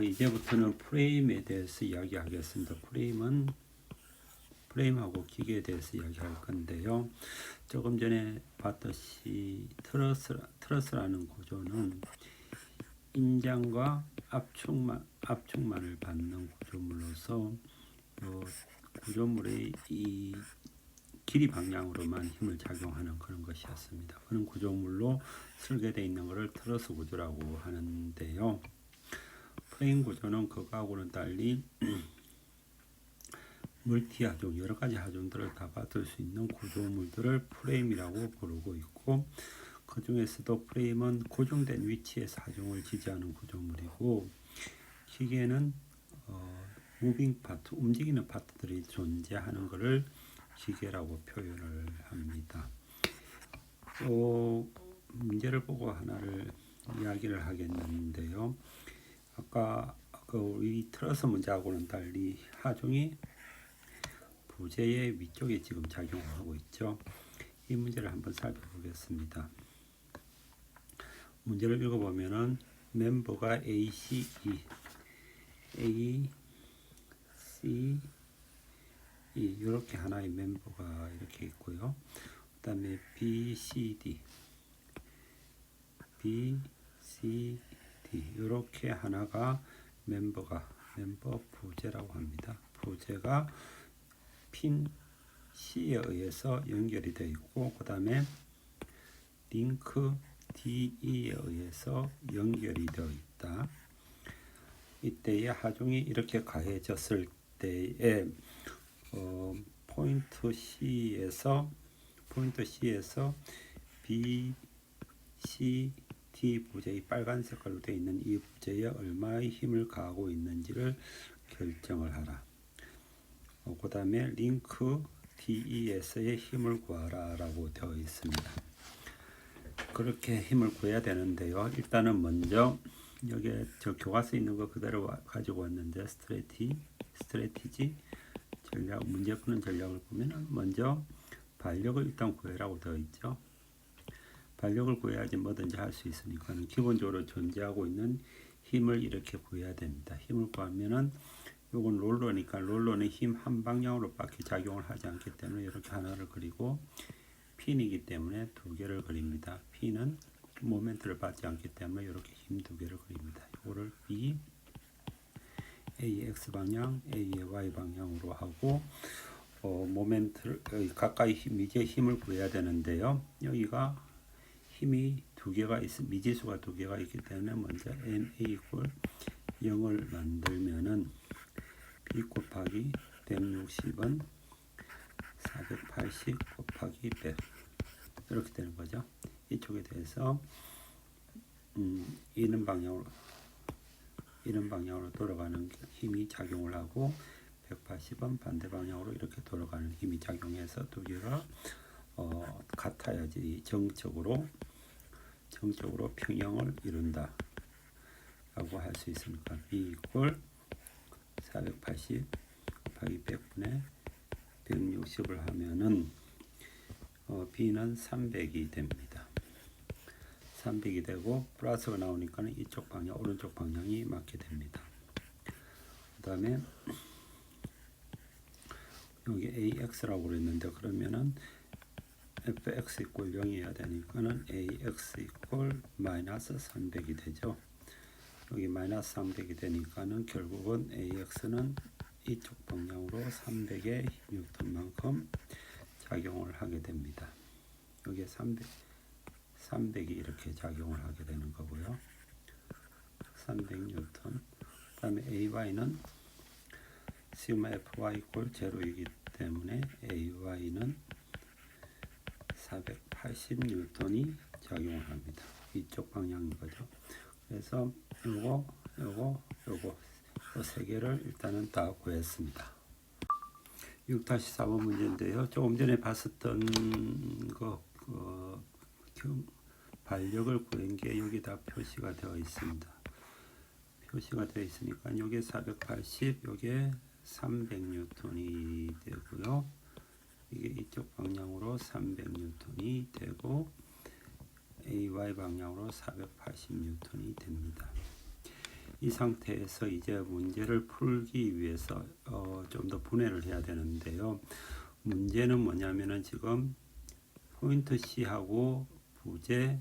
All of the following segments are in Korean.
이제부터는 프레임에 대해서 이야기하겠습니다. 프레임하고 기계에 대해서 이야기할 건데요. 조금 전에 봤듯이 트러스라는 구조는 인장과 압축만을 받는 구조물로서 구조물의 이 길이 방향으로만 힘을 작용하는 그런 것이었습니다. 그런 구조물로 설계되어 있는 것을 트러스 구조라고 하는데요. 프레임 구조는 그거하고는 달리 멀티하종, 여러 가지 하종들을 다 받을 수 있는 구조물들을 프레임이라고 부르고 있고, 그 중에서도 프레임은 고정된 위치에서 하종을 지지하는 구조물이고, 기계는 무빙 파트, 움직이는 파트들이 존재하는 것을 기계라고 표현을 합니다. 문제를 보고 하나를 이야기를 하겠는데요. 아까 우리 트러스 문제하고는 달리 하중이 부재의 위쪽에 지금 작용하고 있죠. 이 문제를 한번 살펴보겠습니다. 문제를 읽어보면은 멤버가 A, C, E 이렇게 하나의 멤버가 이렇게 있고요. 그 다음에 B, C, D 이렇게 하나가 멤버 부재라고 합니다. 부재가 핀 C에 의해서 연결이 되어 있고, 그 다음에 링크 DE에 의해서 연결이 되어 있다. 이때의 하중이 이렇게 가해졌을 때에 포인트 C에서 B, C, D 부재의 빨간 색깔로 되어 있는 이 부재에 얼마의 힘을 가하고 있는지를 결정을 하라. 그 다음에 링크 DE에서의 힘을 구하라 라고 되어 있습니다. 그렇게 힘을 구해야 되는데요. 일단은 먼저 여기에 저 교과서에 있는 거 그대로 가지고 왔는데, 스트레티지 전략, 문제 푸는 전략을 보면 먼저 반력을 일단 구해라고 되어 있죠. 반력을 구해야지 뭐든지 할 수 있으니까 기본적으로 존재하고 있는 힘을 이렇게 구해야 됩니다. 힘을 구하면은 요건 롤러니까 롤러는 힘 한 방향으로밖에 작용을 하지 않기 때문에 이렇게 하나를 그리고, 핀이기 때문에 두 개를 그립니다. 핀은 모멘트를 받지 않기 때문에 이렇게 힘 두 개를 그립니다. 이거를 B, A의 X 방향, A의 Y 방향으로 하고, 모멘트를 가까이 미지의 힘을 구해야 되는데요. 여기가 힘이 두 개가 미지수가 두 개가 있기 때문에 먼저 NA 이퀄 0을 만들면은 B 곱하기 160은 480 곱하기 100 이렇게 되는 거죠. 이쪽에 대해서 이런 방향으로 돌아가는 힘이 작용을 하고, 180은 반대 방향으로 이렇게 돌아가는 힘이 작용해서 두 개가 같아야지 정적으로 평형을 이룬다 라고 할 수 있으니까 B 이퀄 480 곱하기 100분의 160을 하면은 B는 300이 됩니다. 300이 되고 플러스가 나오니까 이쪽 방향, 오른쪽 방향이 맞게 됩니다. 그 다음에 여기 AX라고 그랬는데, 그러면은 fx 이퀄 0이어야 되니까는 ax 이퀄 마이너스 300이 되죠. 여기 마이너스 300이 되니까는 결국은 ax는 이쪽 방향으로 300의 뉴턴만큼 작용을 하게 됩니다. 여기에 300이 이렇게 작용을 하게 되는 거고요. 300뉴턴. 그 다음에 ay는 시그마 fy 이퀄 제로이기 때문에 ay는 480뉴턴이 작용을 합니다. 이쪽 방향인 거죠. 그래서 요거 세 개를 일단은 다 구했습니다. 6-4번 문제인데요. 조금 전에 봤었던 반력을 구한 게 여기다 표시가 되어 있습니다. 표시가 되어 있으니까 여기 480, 여기 300뉴턴이 되고요. 이게 이쪽 방향으로 300뉴턴이 되고, AY 방향으로 480뉴턴이 됩니다. 이 상태에서 이제 문제를 풀기 위해서 좀 더 분해를 해야 되는데요. 문제는 뭐냐면은 지금 포인트 C하고 부재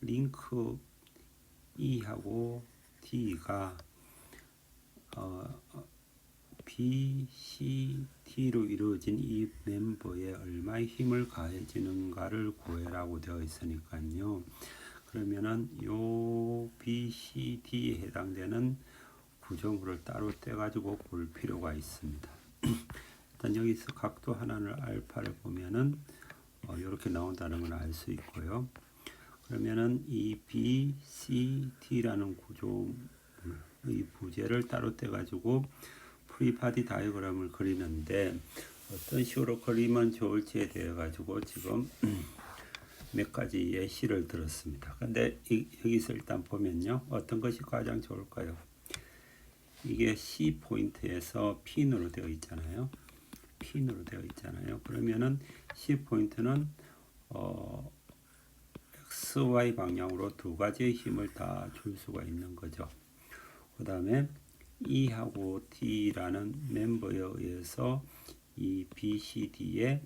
링크 E하고 D가 B, C, T로 이루어진 이 멤버에 얼마의 힘을 가해지는가를 구해라고 되어 있으니까요. 그러면은 요 B, C, D에 해당되는 구조물을 따로 떼가지고 볼 필요가 있습니다. 일단 여기서 각도 하나를 알파를 보면은 이렇게 나온다는 걸 알 수 있고요. 그러면은 이 B, C, D라는 구조물의 부재를 따로 떼가지고 프리바디 다이어그램을 그리는데 어떤 식으로 그리면 좋을지에 대해 가지고 지금 몇 가지 예시를 들었습니다. 근데 여기서 일단 보면요, 어떤 것이 가장 좋을까요? 이게 C 포인트에서 핀으로 되어 있잖아요. 핀으로 되어 있잖아요. 그러면은 C 포인트는 X, Y 방향으로 두 가지의 힘을 다 줄 수가 있는 거죠. 그 다음에 E하고 D라는 멤버에 의해서 이 B, C, D에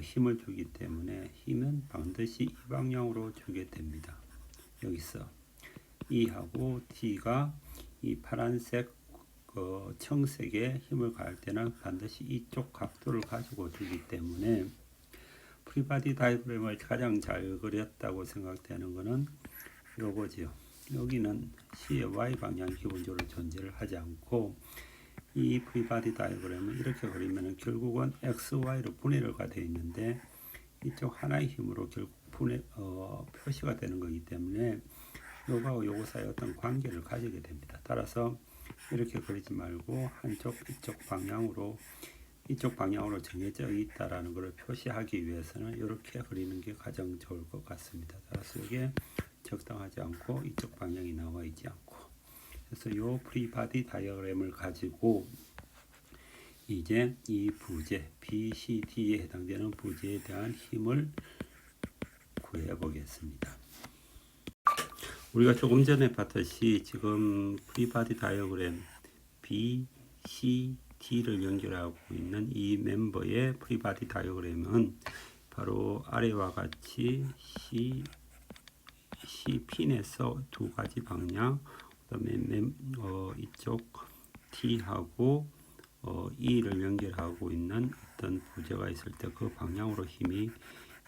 힘을 주기 때문에 힘은 반드시 이 방향으로 주게 됩니다. 여기서 E하고 D가 이 파란색 청색에 힘을 가할 때는 반드시 이쪽 각도를 가지고 주기 때문에 프리바디 다이어그램을 가장 잘 그렸다고 생각되는 것은 요거지요. 여기는 C의 Y 방향이 기본적으로 존재를 하지 않고 이 프리바디 다이어그램을 이렇게 그리면 결국은 X, Y로 분해가 되어 있는데 이쪽 하나의 힘으로 결국 표시가 되는 거기 때문에 요거하고 요거 사이에 어떤 관계를 가지게 됩니다. 따라서 이렇게 그리지 말고 이쪽 방향으로 정해져 있다라는 것을 표시하기 위해서는 이렇게 그리는 게 가장 좋을 것 같습니다. 따라서 이게 적당하지 않고 이쪽 방향이 나와 있지 않고, 그래서 이 프리바디 다이어그램을 가지고 이제 이 부재 B, C, D에 해당되는 부재에 대한 힘을 구해 보겠습니다. 우리가 조금 전에 봤듯이 지금 프리바디 다이어그램 B, C, D를 연결하고 있는 이 멤버의 프리바디 다이어그램은 바로 아래와 같이 C 핀에서 두 가지 방향, 그다음에 이쪽 T하고 E를 연결하고 있는 어떤 부재가 있을 때 그 방향으로 힘이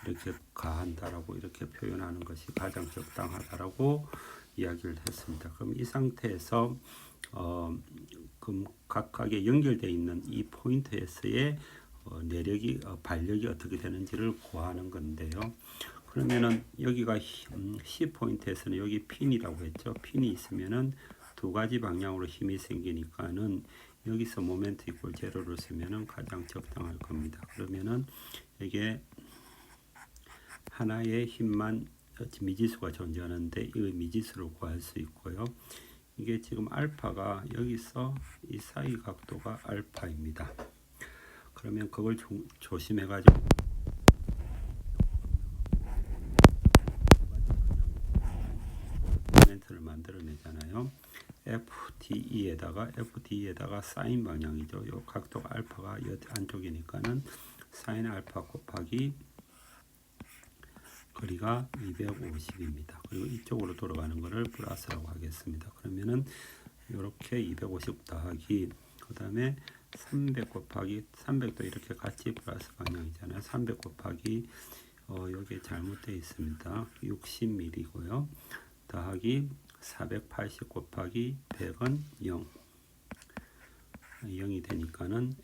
이렇게 가한다라고 이렇게 표현하는 것이 가장 적당하다라고 이야기를 했습니다. 그럼 이 상태에서 그럼 각각에 연결되어 있는 이 포인트에서의 내력이 발력이 어떻게 되는지를 구하는 건데요. 그러면은 여기가 C 포인트에서는 여기 핀이라고 했죠. 핀이 있으면은 두 가지 방향으로 힘이 생기니까는 여기서 모멘트 이퀄 제로를 쓰면은 가장 적당할 겁니다. 그러면은 이게 하나의 힘만 미지수가 존재하는데 이 미지수를 구할 수 있고요. 이게 지금 알파가 여기서 이 사이 각도가 알파입니다. 그러면 그걸 조심해 가지고 모멘트를 만들어내잖아요. FDE에다가 사인 방향이죠. 이 각도가 알파가 안쪽이니까는 사인 알파 곱하기 거리가 250입니다. 그리고 이쪽으로 돌아가는 것을 플러스라고 하겠습니다. 그러면은 이렇게 250 더하기 그 다음에 300 곱하기 300도 이렇게 같이 플러스 방향이잖아요. 300 곱하기 여기에 잘못되어 있습니다. 60mm고요. 더하기 480 곱하기 100은 0이 되니까는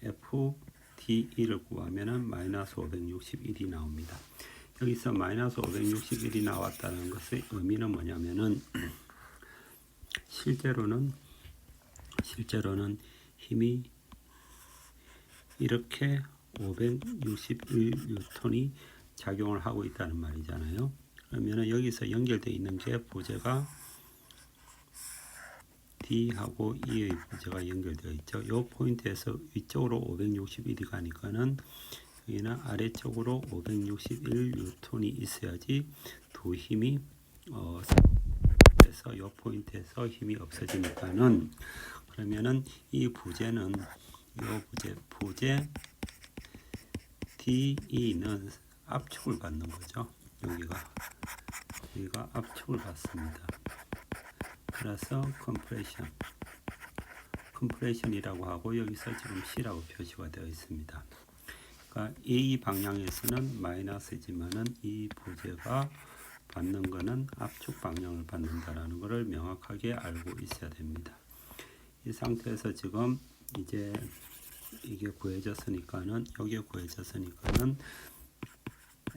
FDE를 구하면은 마이너스 561이 나옵니다. 여기서 마이너스 561이 나왔다는 것의 의미는 뭐냐면은 실제로는 힘이 이렇게 561뉴턴이 작용을 하고 있다는 말이잖아요. 그러면은 여기서 연결되어 있는 게 부재가 D하고 E의 부재가 연결되어 있죠. 이 포인트에서 위쪽으로 561이 가니까는 여기는 아래쪽으로 561뉴턴이 있어야지 두 힘이 포인트에서 요 포인트에서 힘이 없어지니까는 그러면은 이 부재는 요 부재 DE는 압축을 받는 거죠. 여기가 압축을 받습니다. 그래서 컴프레션이라고 하고 여기서 지금 C라고 표시가 되어 있습니다. 그러니까 A 방향에서는 마이너스지만은 이 부재가 받는 거는 압축 방향을 받는다라는 것을 명확하게 알고 있어야 됩니다. 이 상태에서 지금 이제 이게 구해졌으니까는 여기에 구해졌으니까는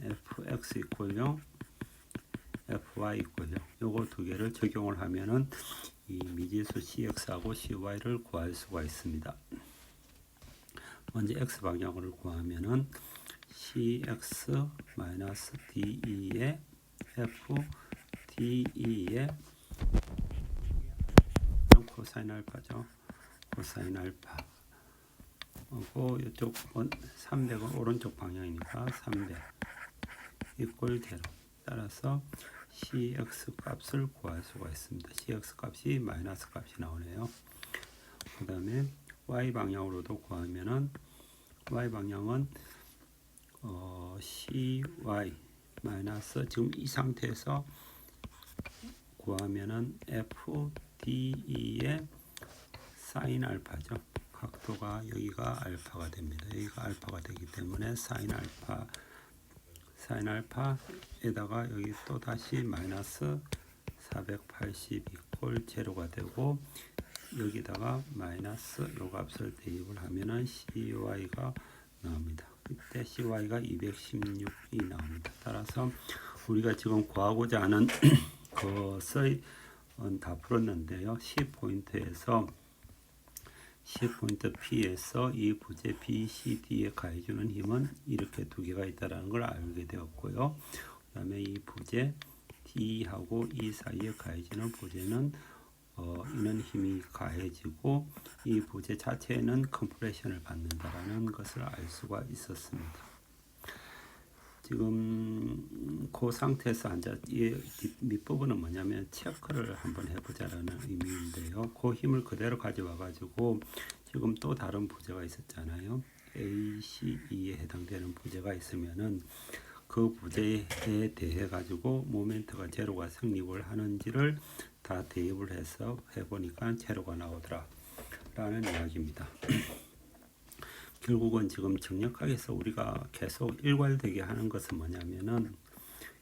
fx 이꼴0 fy 이꼴0 요거 두 개를 적용을 하면은 이 미지수 cx하고 cy를 구할 수가 있습니다. 먼저 x 방향을 구하면은 cx 마이너스 de의 f de의 코사인 알파죠. 코사인 알파 하고 이쪽 300은 오른쪽 방향이니까 300 이꼴 제로. 따라서 cx 값을 구할 수가 있습니다. cx 값이 마이너스 값이 나오네요. 그 다음에 y 방향으로도 구하면은 y 방향은 cy 마이너스 지금 이 상태에서 구하면은 fde의 사인 알파죠. 각도가 여기가 알파가 됩니다. 여기가 알파가 되기 때문에 사인 알파에다가 여기 또 다시 마이너스 480 이꼴 제로가 되고 여기다가 마이너스 요 값을 대입을 하면은 CY가 나옵니다. 그때 CY가 216이 나옵니다. 따라서 우리가 지금 구하고자 하는 것의 다 풀었는데요. C포인트 P에서 이 부재 BCD에 가해주는 힘은 이렇게 두 개가 있다는 걸 알게 되었고요. 그 다음에 이 부재 D하고 E 사이에 가해지는 부재는 이는 힘이 가해지고 이 부재 자체에는 컴프레션을 받는다라는 것을 알 수가 있었습니다. 지금 그 상태에서 이 밑부분은 뭐냐면 체크를 한번 해보자라는 의미인데요. 그 힘을 그대로 가져와 가지고 지금 또 다른 부재가 있었잖아요. ACE에 해당되는 부재가 있으면은 그 부재에 대해 가지고 모멘트가 제로가 성립을 하는지를 다 대입을 해서 해보니까 제로가 나오더라 라는 이야기입니다. 결국은 지금 정력학에서 우리가 계속 일괄되게 하는 것은 뭐냐면은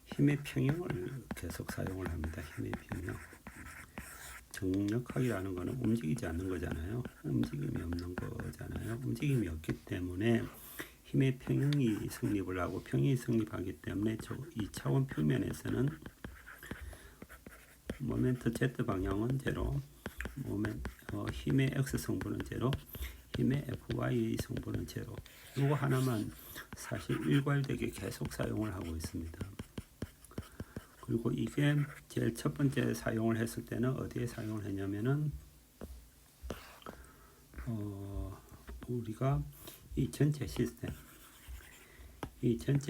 힘의 평형을 계속 사용을 합니다. 힘의 평형. 정력학이라는 것은 움직이지 않는 거잖아요. 움직임이 없는 거잖아요. 움직임이 없기 때문에 힘의 평형이 성립을 하고 평형이 성립하기 때문에 저 2차원 표면에서는 모멘트 Z 방향은 제로, 힘의 X 성분은 제로, 힘의 FY 성분은 제로. 이거 하나만 사실 일괄되게 계속 사용을 하고 있습니다. 그리고 이게 제일 첫 번째 사용을 했을 때는 어디에 사용을 했냐면은 우리가 이 전체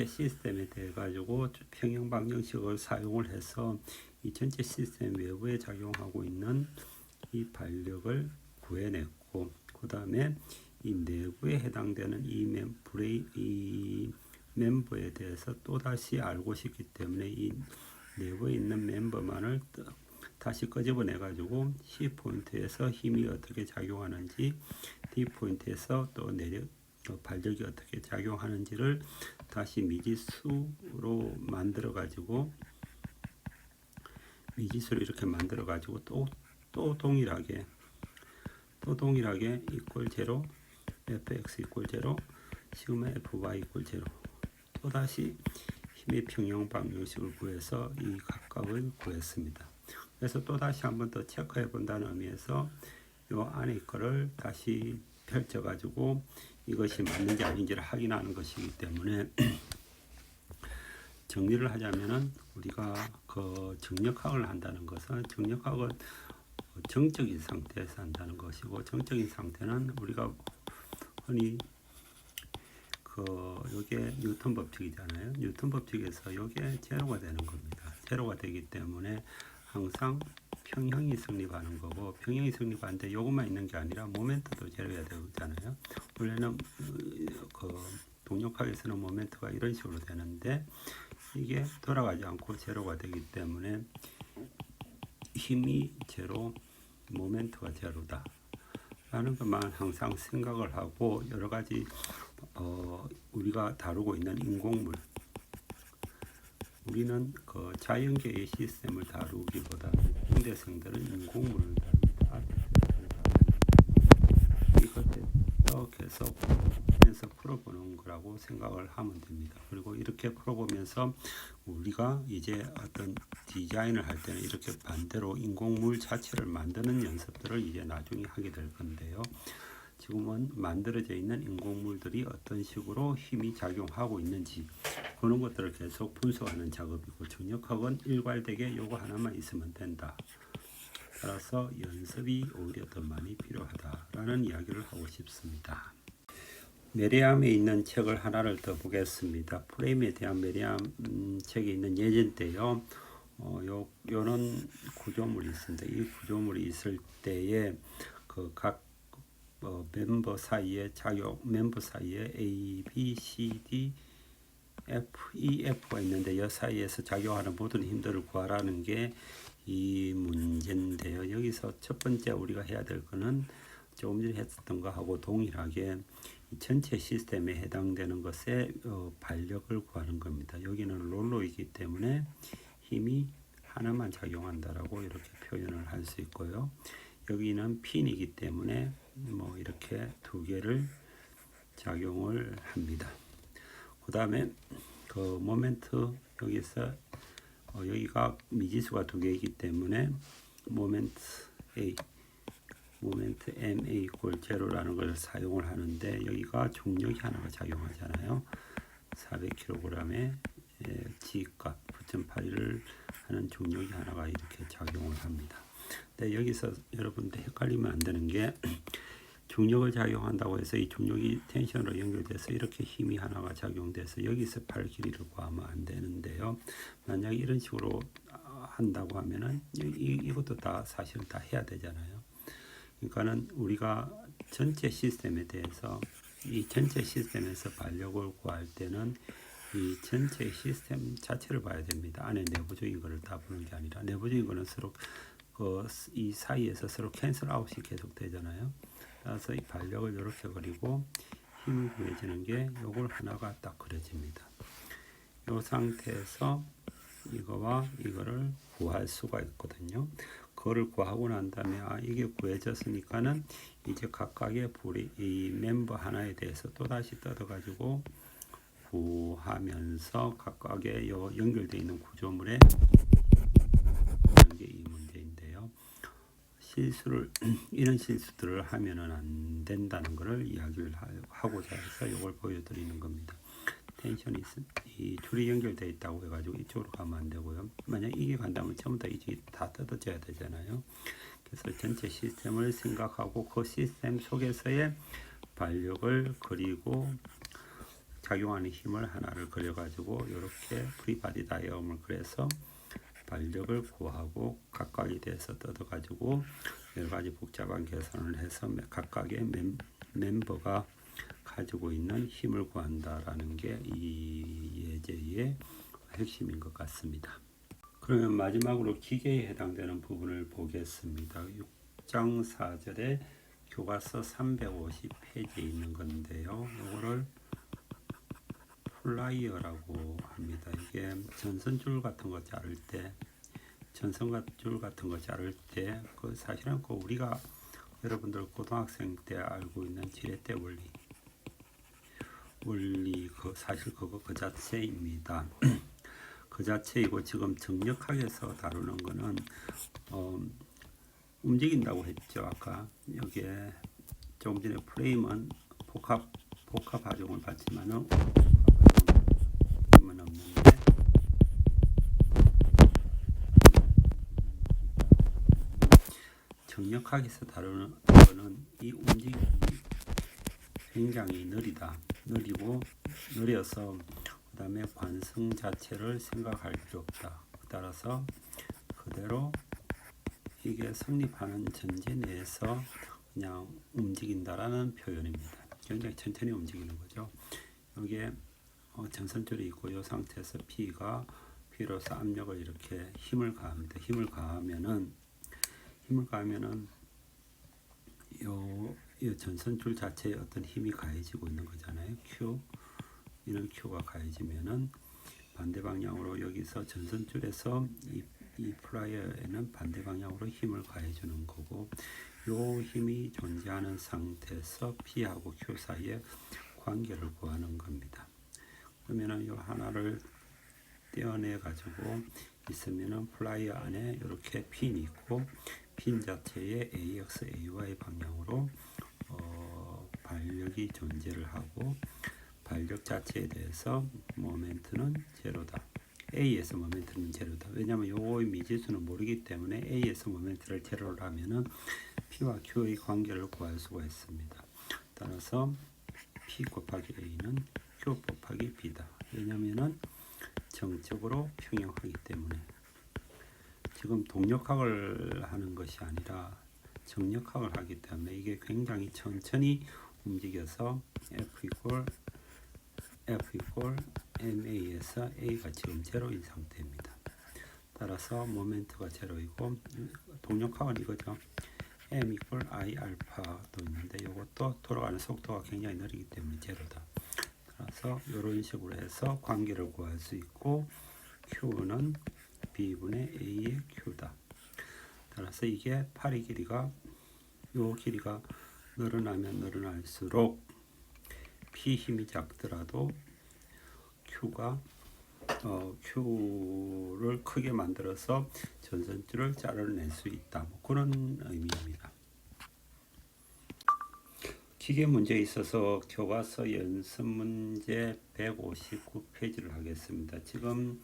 시스템에 대해 가지고 평형 방정식을 사용을 해서 이 전체 시스템 외부에 작용하고 있는 이 반력을 구해냈고 그 다음에 이 내부에 해당되는 이 멤버에 대해서 또다시 알고 싶기 때문에 이 내부에 있는 멤버만을 다시 끄집어내 가지고 C포인트에서 힘이 어떻게 작용하는지 D포인트에서 또 반력이 어떻게 작용하는지를 다시 미지수로 만들어 가지고 미지수를 이렇게 만들어 가지고 또 동일하게 이퀄 제로 fx 이퀄 제로 시그마 fy 이퀄 제로 또다시 힘의 평형 방정식을 구해서 이 각각을 구했습니다. 그래서 또다시 한번 더 체크해 본다는 의미에서 요 안에 거를 다시 펼쳐 가지고 이것이 맞는지 아닌지를 확인하는 것이기 때문에 정리를 하자면은 우리가 그 정력학을 한다는 것은 정력학은 정적인 상태에서 한다는 것이고 정적인 상태는 우리가 흔히 요게 뉴턴 법칙이잖아요. 뉴턴 법칙에서 요게 제로가 되는 겁니다. 제로가 되기 때문에 항상 평형이 성립하는 거고, 평형이 성립하는데 요것만 있는 게 아니라 모멘트도 제로해야 되잖아요. 원래는 그 동력학에서는 모멘트가 이런 식으로 되는데 이게 돌아가지 않고 제로가 되기 때문에 힘이 제로, 모멘트가 제로다 라는 것만 항상 생각을 하고, 여러 가지 우리가 다루고 있는 인공물, 우리는 그 자연계의 시스템을 다루기보다 공대생들은 인공물을 다룹니다. 이것을 계속 풀어보는 거라고 생각을 하면 됩니다. 그리고 이렇게 풀어보면서 우리가 이제 어떤 디자인을 할 때는 이렇게 반대로 인공물 자체를 만드는 연습들을 이제 나중에 하게 될 건데요. 지금은 만들어져 있는 인공물들이 어떤 식으로 힘이 작용하고 있는지 그런 것들을 계속 분석하는 작업이고, 중력학은 일괄되게 요거 하나만 있으면 된다. 따라서 연습이 오히려 더 많이 필요하다라는 이야기를 하고 싶습니다. 메리암에 있는 책을 하나를 더 보겠습니다. 프레임에 대한 메리암 책에 있는 예제인데요. 요런 구조물이 있습니다. 이 구조물이 있을 때에 그 각 멤버 사이에 멤버 사이에 A, B, C, D, F, E, F가 있는데 이 사이에서 작용하는 모든 힘들을 구하라는 게 이 문제인데요. 여기서 첫 번째 우리가 해야 될 거는 조금 전에 했었던 거하고 동일하게 전체 시스템에 해당되는 것에 반력을 구하는 겁니다. 여기는 롤러이기 때문에 힘이 하나만 작용한다라고 이렇게 표현을 할 수 있고요. 여기는 핀이기 때문에 뭐 이렇게 두 개를 작용을 합니다. 그 다음에 그 모멘트, 여기서 여기가 미지수가 두 개이기 때문에 모멘트 A, 모멘트 MA 이퀄 제로라는 것을 사용을 하는데, 여기가 중력이 하나가 작용하잖아요. 400kg의 G값 9.81을 하는 중력이 하나가 이렇게 작용을 합니다. 근데 여기서 여러분들 헷갈리면 안 되는 게, 중력을 작용한다고 해서 이 중력이 텐션으로 연결돼서 이렇게 힘이 하나가 작용돼서 여기서 팔 길이를 구하면 안 되는데요. 만약 이런 식으로 한다고 하면은 이것도 다 사실은 다 해야 되잖아요. 그러니까는 우리가 전체 시스템에 대해서 이 전체 시스템에서 반력을 구할 때는 이 전체 시스템 자체를 봐야 됩니다. 안에 내부적인 거를 다 보는 게 아니라, 내부적인 거는 서로 이 사이에서 서로 캔슬 아웃이 계속 되잖아요. 그래서 이 반력을 이렇게 그리고 힘이 구해지는 게 요걸 하나가 딱 그려집니다. 이 상태에서 이거와 이거를 구할 수가 있거든요. 그거를 구하고 난 다음에 이게 구해졌으니까는 이제 각각의 이 멤버 하나에 대해서 또 다시 뜯어가지고 구하면서 각각의 요 연결되어 있는 구조물에 이 문제인데요. 이런 실수들을 하면은 안 된다는 것을 이야기를 하고자 해서 이걸 보여드리는 겁니다. 텐션이 이 줄이 연결되어 있다고 해가지고 이쪽으로 가면 안 되고요. 만약 이게 간다면 전부 다 이쪽이 다 뜯어져야 되잖아요. 그래서 전체 시스템을 생각하고 그 시스템 속에서의 반력을 그리고 작용하는 힘을 하나를 그려가지고 이렇게 프리바디 다이어그램을 그려서 반력을 구하고 각각에 대해서 뜯어가지고 여러 가지 복잡한 계산을 해서 각각의 멤버가 가지고 있는 힘을 구한다라는 게 이 예제의 핵심인 것 같습니다. 그러면 마지막으로 기계에 해당되는 부분을 보겠습니다. 6장 4절에 교과서 350페이지에 있는 건데요. 이거를 플라이어라고 합니다. 이게 전선줄 같은 거 자를 때, 전선줄 같은 거 자를 때, 그 사실은 그 우리가 여러분들 고등학생 때 알고 있는 지렛대 원리 그 사실 그거 그 자체입니다. 그 자체이고, 지금 정력학에서 다루는 거는 움직인다고 했죠. 아까 여기에 조금 전에 프레임은 복합 하중을 받지만은 힘은 없는데, 정력학에서 다루는 거는 이 움직임이 굉장히 느리고 느려서 그 다음에 관성 자체를 생각할 필요 없다. 따라서 그대로 이게 성립하는 전제 내에서 그냥 움직인다라는 표현입니다. 굉장히 천천히 움직이는 거죠. 여기에 전선줄이 있고 이 상태에서 P로서 압력을 이렇게 힘을 가합니다. 힘을 가하면은 이 전선줄 자체에 어떤 힘이 가해지고 있는 거잖아요. 이런 Q가 가해지면은 반대 방향으로 여기서 전선줄에서 이 플라이어에는 반대 방향으로 힘을 가해주는 거고, 요 힘이 존재하는 상태에서 P하고 Q 사이에 관계를 구하는 겁니다. 그러면은 요 하나를 떼어내 가지고 있으면은 플라이어 안에 이렇게 핀이 있고, 핀 자체에 AX, AY 방향으로 발력이 존재를 하고, 발력 자체에 대해서 모멘트는 제로다. A에서 모멘트는 제로다. 왜냐하면 요거의 미지수는 모르기 때문에 A에서 모멘트를 제로로 하면은 P와 Q의 관계를 구할 수가 있습니다. 따라서 P 곱하기 A는 Q 곱하기 B다. 왜냐하면은 정적으로 평형하기 때문에. 지금 동력학을 하는 것이 아니라 정력학을 하기 때문에 이게 굉장히 천천히 움직여서 F 이퀄 MA에서 A가 지금 제로인 상태입니다. 따라서 모멘트가 제로이고, 동력학은 이거죠. M 이퀄 I 알파도 있는데 이것도 돌아가는 속도가 굉장히 느리기 때문에 제로다. 따라서 이런 식으로 해서 관계를 구할 수 있고, Q는 B분의 A의 Q다. 따라서 이게 파리 길이가, 요 길이가 늘어나면 늘어날수록 P 힘이 작더라도 Q를 크게 만들어서 전선줄을 자르낼 수 있다. 뭐 그런 의미입니다. 기계 문제에 있어서 교과서 연습 문제 159페이지를 하겠습니다. 지금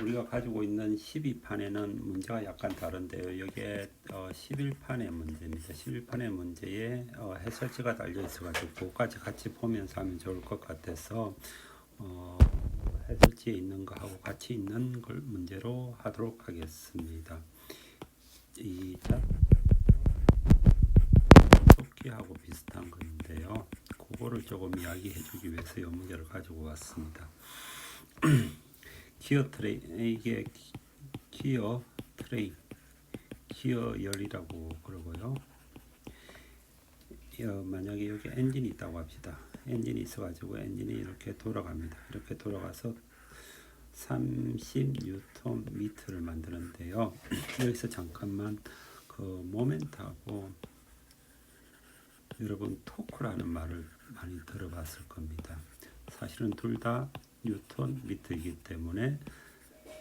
우리가 가지고 있는 12판에는 문제가 약간 다른데요. 이게 11판의 문제입니다. 11판의 문제에 해설지가 달려 있어가지고 그것까지 같이 보면서 하면 좋을 것 같아서 해설지에 있는 거하고 같이 있는 걸 문제로 하도록 하겠습니다. 이 토끼하고 비슷한 건데요. 그거를 조금 이야기해주기 위해서 이 문제를 가지고 왔습니다. 기어 열이라고 그러고요. 만약에 여기 엔진이 있다고 합시다. 엔진이 있어가지고 엔진이 이렇게 돌아갑니다. 이렇게 돌아가서 30Nm를 만드는데요. 여기서 잠깐만 그 모멘트하고 여러분 토크라는 말을 많이 들어봤을 겁니다. 사실은 둘 다 뉴턴 미터이기 때문에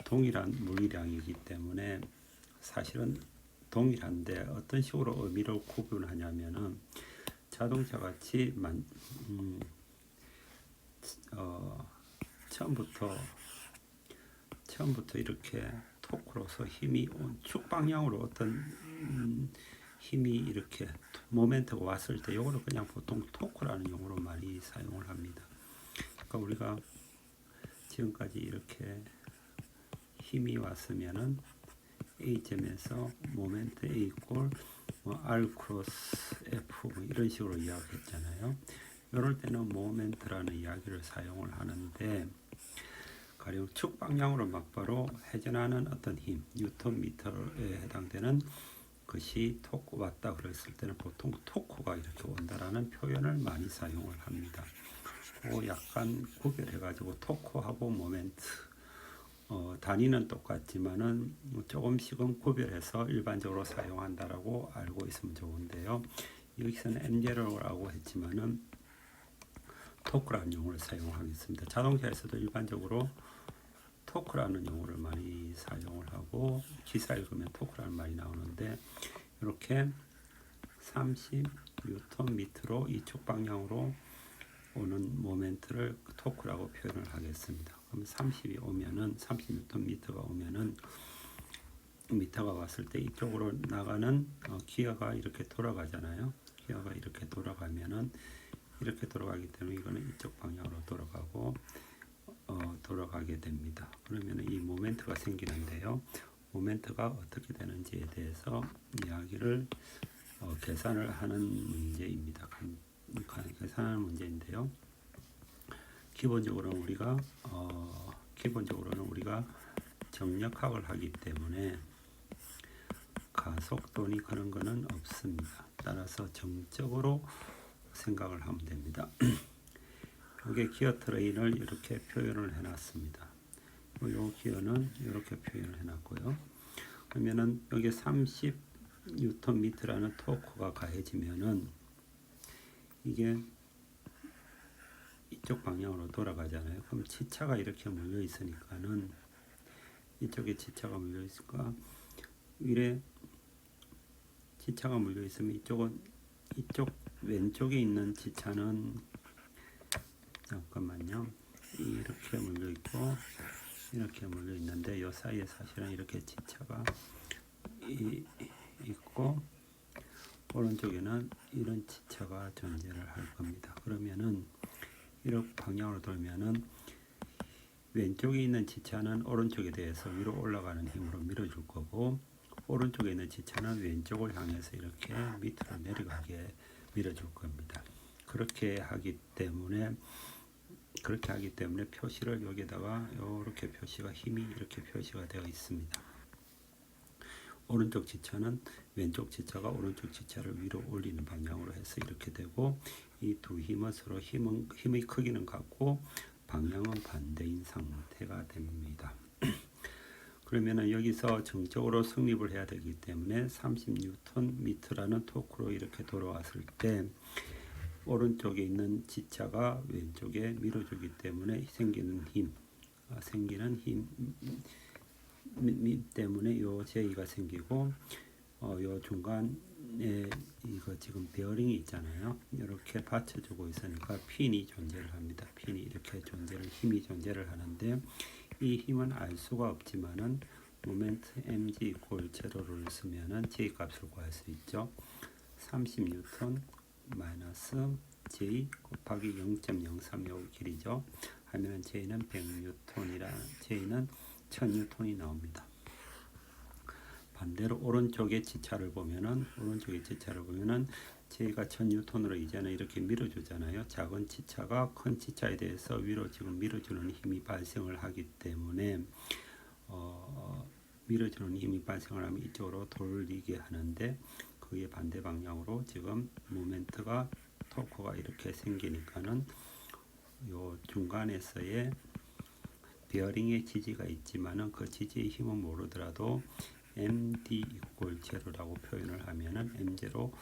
동일한 물리량이기 때문에 사실은 동일한데 어떤 식으로 의미를 구분하냐면은 자동차 같이 처음부터 이렇게 토크로서 힘이 축 방향으로 어떤 힘이 이렇게 모멘트가 왔을 때 이거를 그냥 보통 토크라는 용어로 많이 사용을 합니다. 그러니까 우리가 지금까지 이렇게 힘이 왔으면은 A점에서 모멘트 A 이퀄 R 크로스 F 이런 식으로 이야기했잖아요. 이럴 때는 모멘트라는 이야기를 사용을 하는데, 가령 축 방향으로 막바로 회전하는 어떤 힘, 뉴턴 미터에 해당되는 것이 토크 왔다 그랬을 때는 보통 토크가 이렇게 온다라는 표현을 많이 사용을 합니다. 약간 구별해가지고 토크하고 모멘트 단위는 똑같지만은 조금씩은 구별해서 일반적으로 사용한다라고 알고 있으면 좋은데요. 여기서는 M0라고 했지만은 토크라는 용어를 사용하겠습니다. 자동차에서도 일반적으로 토크라는 용어를 많이 사용을 하고 기사 읽으면 토크라는 말이 나오는데, 이렇게 30Nm로 이쪽 방향으로 오는 모멘트를 토크라고 표현을 하겠습니다. 그럼 30Nm가 오면은 미터가 왔을 때 이쪽으로 나가는 기어가 이렇게 돌아가잖아요. 기어가 이렇게 돌아가면은 이렇게 돌아가기 때문에 이거는 이쪽 방향으로 돌아가게 됩니다. 그러면 이 모멘트가 생기는데요. 모멘트가 어떻게 되는지에 대해서 이야기를 계산을 하는 문제입니다. 계산하는 문제인데요. 기본적으로는 우리가 정력학을 하기 때문에 가속도니 그런 거는 없습니다. 따라서 정적으로 생각을 하면 됩니다. 여기 기어 트레인을 이렇게 표현을 해놨습니다. 이 기어는 이렇게 표현을 해놨고요. 그러면은 여기 30Nm라는 토크가 가해지면은 이게 이쪽 방향으로 돌아가잖아요. 그럼 지차가 이렇게 몰려 있으니까는 이쪽에 지차가 몰려 있을까? 이래 지차가 몰려 있으면 이쪽 왼쪽에 있는 지차는 잠깐만요. 이렇게 몰려 있고 이렇게 몰려 있는데 이 사이에 사실은 이렇게 지차가 있고 오른쪽에는 이런 지차가 존재를 할 겁니다. 그러면은 이렇게 방향으로 돌면은 왼쪽에 있는 지차는 오른쪽에 대해서 위로 올라가는 힘으로 밀어줄 거고 오른쪽에 있는 지차는 왼쪽을 향해서 이렇게 밑으로 내려가게 밀어줄 겁니다. 그렇게 하기 때문에 표시를 여기다가 이렇게 표시가 힘이 이렇게 표시가 되어 있습니다. 오른쪽 지차는 왼쪽 지차가 오른쪽 지차를 위로 올리는 방향으로 해서 이렇게 되고 이 두 힘은 서로 힘의 크기는 같고 방향은 반대인 상태가 됩니다. 그러면은 여기서 정적으로 성립을 해야 되기 때문에 30Nm라는 토크로 이렇게 돌아왔을 때 오른쪽에 있는 지차가 왼쪽에 밀어주기 때문에 생기는 힘 때문에 요 J가 생기고 요 중간에 이거 지금 베어링이 있잖아요. 이렇게 받쳐주고 있으니까 핀이 존재를 합니다. 핀이 이렇게 힘이 존재를 하는데 이 힘은 알 수가 없지만은 모멘트 mg 이퀄 제로를 쓰면은 J 값을 구할 수 있죠. 30N 마이너스 J 곱하기 0.035 길이죠. 하면은 J는 100N이라 J는 1000N이 나옵니다. 반대로 오른쪽의 지차를 보면은 J가 1000N으로 이제는 이렇게 밀어주잖아요. 작은 지차가 큰 지차에 대해서 위로 지금 밀어주는 힘이 발생을 하기 때문에 밀어주는 힘이 발생을 하면 이쪽으로 돌리게 하는데 그게 반대 방향으로 지금 모멘트가 토크가 이렇게 생기니까는 요 중간에서의 베어링의 지지가 있지만은 그 지지의 힘은 모르더라도 MD 이퀄 제로라고 표현을 하면은 M0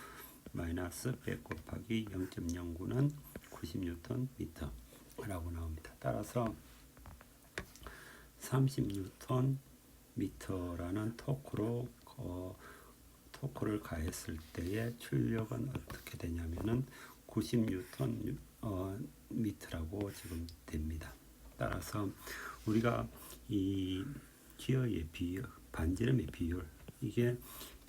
마이너스 100 곱하기 0.09는 90Nm라고 나옵니다. 따라서 30Nm라는 토크를 가했을 때의 출력은 어떻게 되냐면은 90Nm라고 지금 됩니다. 따라서 우리가 이 기어의 비율, 반지름의 비율, 이게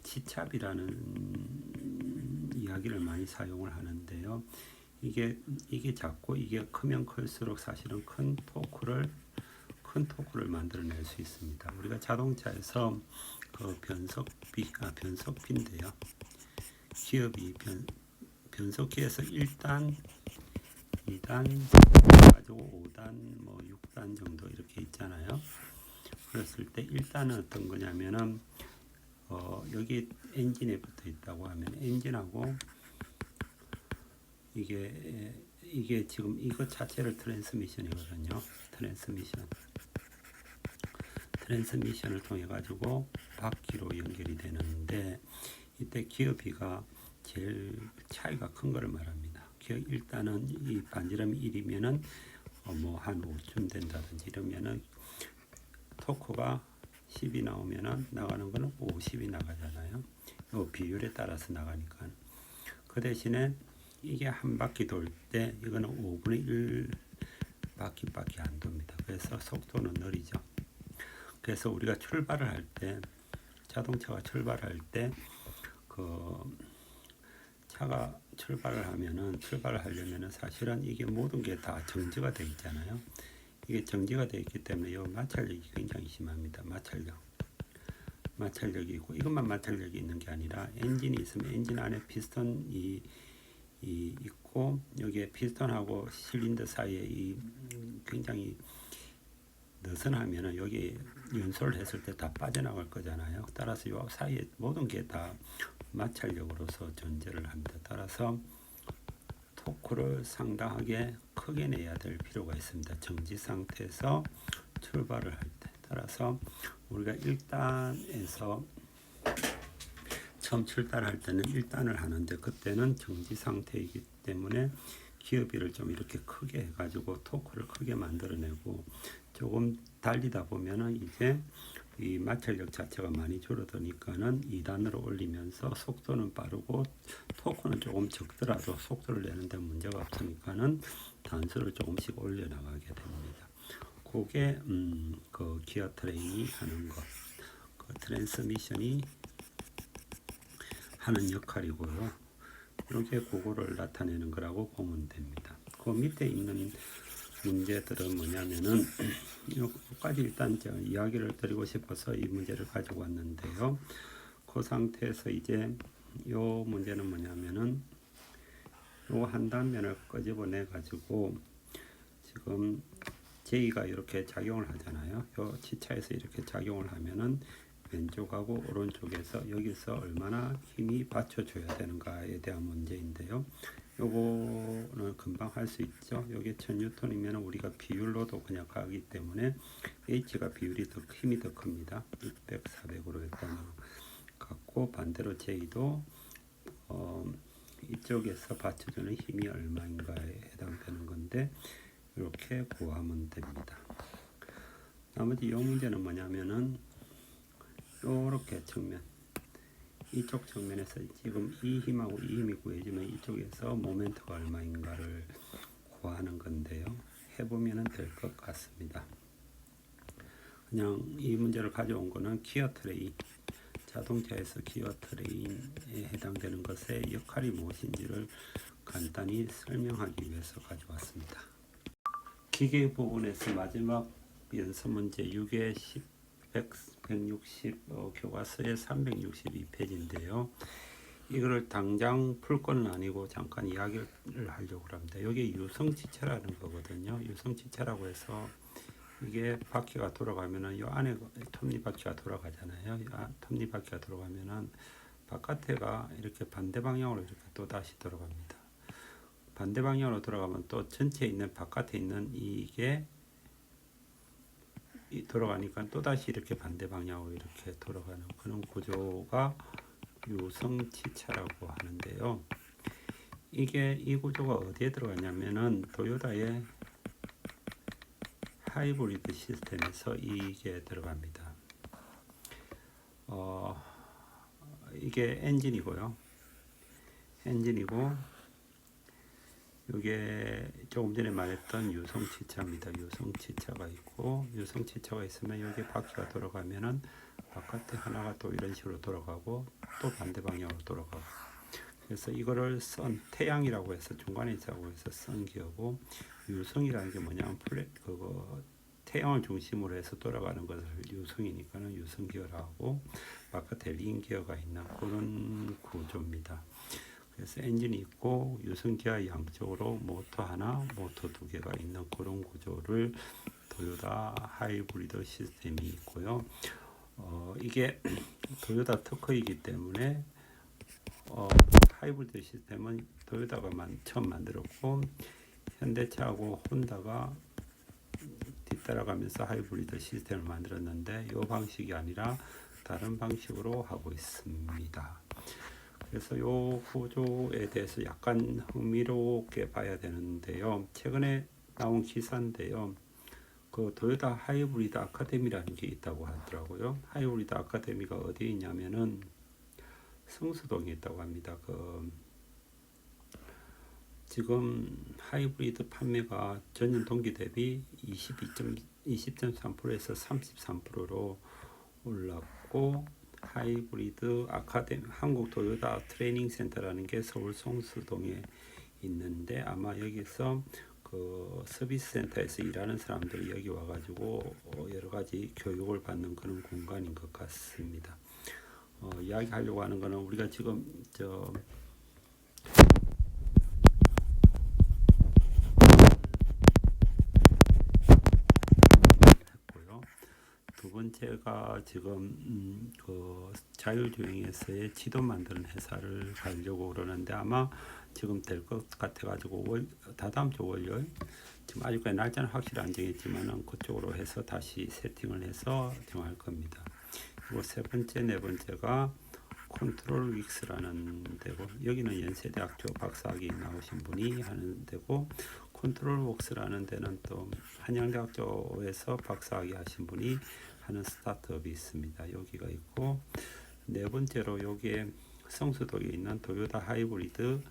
치찹이라는 이야기를 많이 사용을 하는데요. 이게 작고 이게 크면 클수록 사실은 큰 토크를 만들어낼 수 있습니다. 우리가 자동차에서 그 변속비인데요. 기업이 변속기에서 1단, 2단, 가지고 5단, 6단 정도 이렇게 있잖아요. 그랬을 때 1단은 어떤 거냐면은 여기 엔진에 붙어 있다고 하면 엔진하고 이게 지금 이것 자체를 트랜스미션이거든요. 트랜스미션을 통해 가지고 바퀴로 연결이 되는데 이때 기어비가 제일 차이가 큰 거를 말합니다. 일단은 이 반지름이 1이면은 한 5쯤 된다든지 이러면은 토크가 10이 나오면은 나가는 거는 50이 나가잖아요. 이 비율에 따라서 나가니까. 그 대신에 이게 한 바퀴 돌 때 이거는 5분의 1 바퀴밖에 안 돕니다. 그래서 속도는 느리죠. 그래서 우리가 출발을 할 때 자동차가 출발할 때 그 차가 출발을 하려면은 사실은 이게 모든 게 다 정지가 되어 있잖아요. 이게 정지가 되어 있기 때문에 이 마찰력이 굉장히 심합니다. 마찰력. 마찰력이 있고, 이것만 마찰력이 있는 게 아니라 엔진이 있으면 엔진 안에 피스톤이 있고, 여기에 피스톤하고 실린더 사이에 이 굉장히 느슨하면은 여기 연소를 했을 때 다 빠져나갈 거잖아요. 따라서 요 사이에 모든 게 다 마찰력으로서 존재를 합니다. 따라서 토크를 상당하게 크게 내야 될 필요가 있습니다. 정지 상태에서 출발을 할 때. 따라서 우리가 1단에서 처음 출발할 때는 1단을 하는데, 그때는 정지 상태이기 때문에 기어비를 좀 이렇게 크게 해가지고 토크를 크게 만들어내고, 조금 달리다 보면은 이제 이 마찰력 자체가 많이 줄어드니까는 2단으로 올리면서 속도는 빠르고 토크는 조금 적더라도 속도를 내는데 문제가 없으니까는 단수를 조금씩 올려나가게 됩니다. 그게 그 기어 트레인이 하는 것, 그 트랜스미션이 하는 역할이고요. 이렇게 그거를 나타내는 거라고 보면 됩니다. 그 밑에 있는 문제들은 뭐냐면은 여기까지 일단 이야기를 드리고 싶어서 이 문제를 가지고 왔는데요. 그 상태에서 이제 요 문제는 뭐냐면은 요 한 단면을 끄집어내 가지고 지금 J가 이렇게 작용을 하잖아요. 요 치차에서 이렇게 작용을 하면은 왼쪽하고 오른쪽에서 여기서 얼마나 힘이 받쳐줘야 되는가에 대한 문제인데요. 요거는 금방 할 수 있죠. 요게 1000N이면 우리가 비율로도 그냥 가기 때문에 H가 비율이 더 힘이 더 큽니다. 600, 400으로 일단 갖고, 반대로 J도 이쪽에서 받쳐주는 힘이 얼마인가에 해당되는 건데 이렇게 구하면 됩니다. 나머지 이 문제는 뭐냐면은 요렇게 측면, 이쪽 측면에서 지금 이 힘하고 이 힘이 구해지면 이쪽에서 모멘트가 얼마인가를 구하는 건데요. 해보면 될 것 같습니다. 그냥 이 문제를 가져온 거는 기어 트레인, 자동차에서 기어 트레인에 해당되는 것의 역할이 무엇인지를 간단히 설명하기 위해서 가져왔습니다. 기계 부분에서 마지막 연습 문제 6에 10, 160 교과서의 362페이지인데요. 이거를 당장 풀 건 아니고 잠깐 이야기를 하려고 합니다. 여기 유성지체라는 거거든요. 유성지체라고 해서 이게 바퀴가 돌아가면은 요 안에 톱니바퀴가 돌아가잖아요. 톱니바퀴가 돌아가면은 바깥에가 이렇게 반대 방향으로 이렇게 또 다시 돌아갑니다. 반대 방향으로 돌아가면 또 전체에 있는 바깥에 있는 이게 돌아가니까 또 다시 이렇게 반대 방향으로 이렇게 돌아가는 그런 구조가 유성치차라고 하는데요. 이 구조가 어디에 들어가냐면은 토요타의 하이브리드 시스템에서 이게 들어갑니다. 이게 엔진이고요. 이게 조금 전에 말했던 유성치차입니다. 유성치차가 있고, 유성치차가 있으면 여기 바퀴가 돌아가면은 바깥에 하나가 또 이런 식으로 돌아가고 또 반대 방향으로 돌아가고, 그래서 이거를 태양이라고 해서 중간에 있다고 해서 기어고, 유성이라는 게 뭐냐면 태양을 중심으로 해서 돌아가는 것을 유성이니까는 유성기어라고, 바깥에 링기어가 있는 그런 구조입니다. 그래서 엔진이 있고 유성기어 양쪽으로 모터 하나, 모터 두 개가 있는 그런 구조를 토요타 하이브리드 시스템이 있고요. 이게 토요타 특허이기 때문에 하이브리드 시스템은 토요타가 처음 만들었고, 현대차하고 혼다가 뒤따라가면서 하이브리드 시스템을 만들었는데 이 방식이 아니라 다른 방식으로 하고 있습니다. 그래서 이 구조에 대해서 약간 흥미롭게 봐야 되는데요. 최근에 나온 기사인데요. 그 토요타 하이브리드 아카데미라는 게 있다고 하더라고요. 하이브리드 아카데미가 어디에 있냐면은 성수동에 있다고 합니다. 지금 하이브리드 판매가 전년 동기 대비 20.3%에서 33%로 올랐고, 하이브리드 아카데미, 한국 토요타 트레이닝 센터라는 게 서울 성수동에 있는데, 아마 여기서 그 서비스 센터에서 일하는 사람들이 여기 와가지고 여러 가지 교육을 받는 그런 공간인 것 같습니다. 이야기하려고 하는 거는 우리가 지금 했고요. 두 번째가 지금 그 자율주행에서의 지도 만드는 회사를 가려고 그러는데 아마 지금 될 것 같아가지고 다다음 주 월요일 지금 아직까지 날짜는 확실히 안 정했지만은 그쪽으로 해서 다시 세팅을 해서 정할 겁니다. 그리고 세 번째, 네 번째가 컨트롤 윅스라는 데고 여기는 연세대학교 박사학위 나오신 분이 하는 데고 컨트롤 웍스라는 데는 또 한양대학교에서 박사학위 하신 분이 하는 스타트업이 있습니다. 여기가 있고 네 번째로 여기에 성수동에 있는 도요타 하이브리드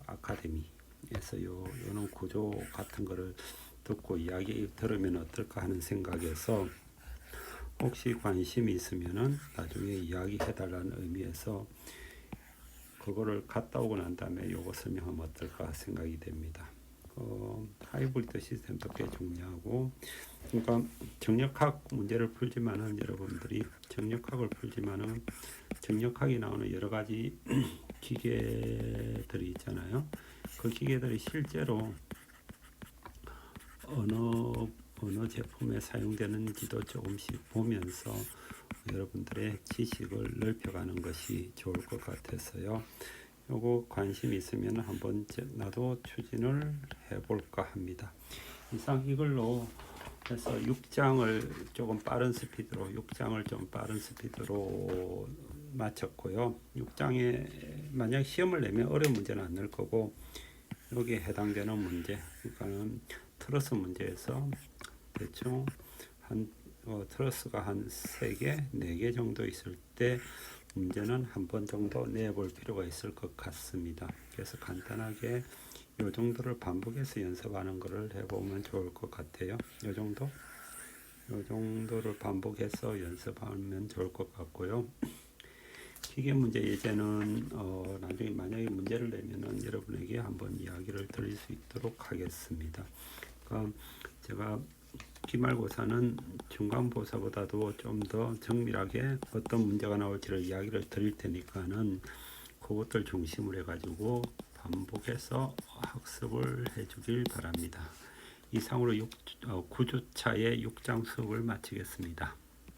아카데미에서 요런 구조 같은 거를 듣고 이야기 들으면 어떨까 하는 생각에서 혹시 관심이 있으면은 나중에 이야기해달라는 의미에서 그거를 갔다 오고 난 다음에 요거 설명하면 어떨까 생각이 됩니다. 하이브리드 시스템도 꽤 중요하고 그러니까 정력학 문제를 풀지만은 여러분들이 정력학을 풀지만은 정력학이 나오는 여러 가지 기계들이 있잖아요. 그 기계들이 실제로 어느 제품에 사용되는지도 조금씩 보면서 여러분들의 지식을 넓혀가는 것이 좋을 것 같아서요. 요거 관심 있으면 한번 나도 추진을 해볼까 합니다. 이상 이걸로 해서 6장을 조금 빠른 스피드로 6장을 좀 빠른 스피드로 마쳤고요. 6장에 만약 시험을 내면 어려운 문제는 안 낼 거고 여기에 해당되는 문제 그러니까는 트러스 문제에서 대충 트러스가 한 3개, 4개 정도 있을 때 문제는 한 번 정도 내볼 필요가 있을 것 같습니다. 그래서 간단하게 요 정도를 반복해서 연습하는 것을 해보면 좋을 것 같아요. 요 정도를 반복해서 연습하면 좋을 것 같고요. 기계 문제 예제는 나중에 만약에 문제를 내면은 여러분에게 한번 이야기를 드릴 수 있도록 하겠습니다. 그러니까 제가 기말고사는 중간고사보다도 좀 더 정밀하게 어떤 문제가 나올지를 이야기를 드릴 테니까는 그것들 중심으로 해가지고 반복해서 학습을 해주길 바랍니다. 이상으로 9주차의 6장 수업을 마치겠습니다.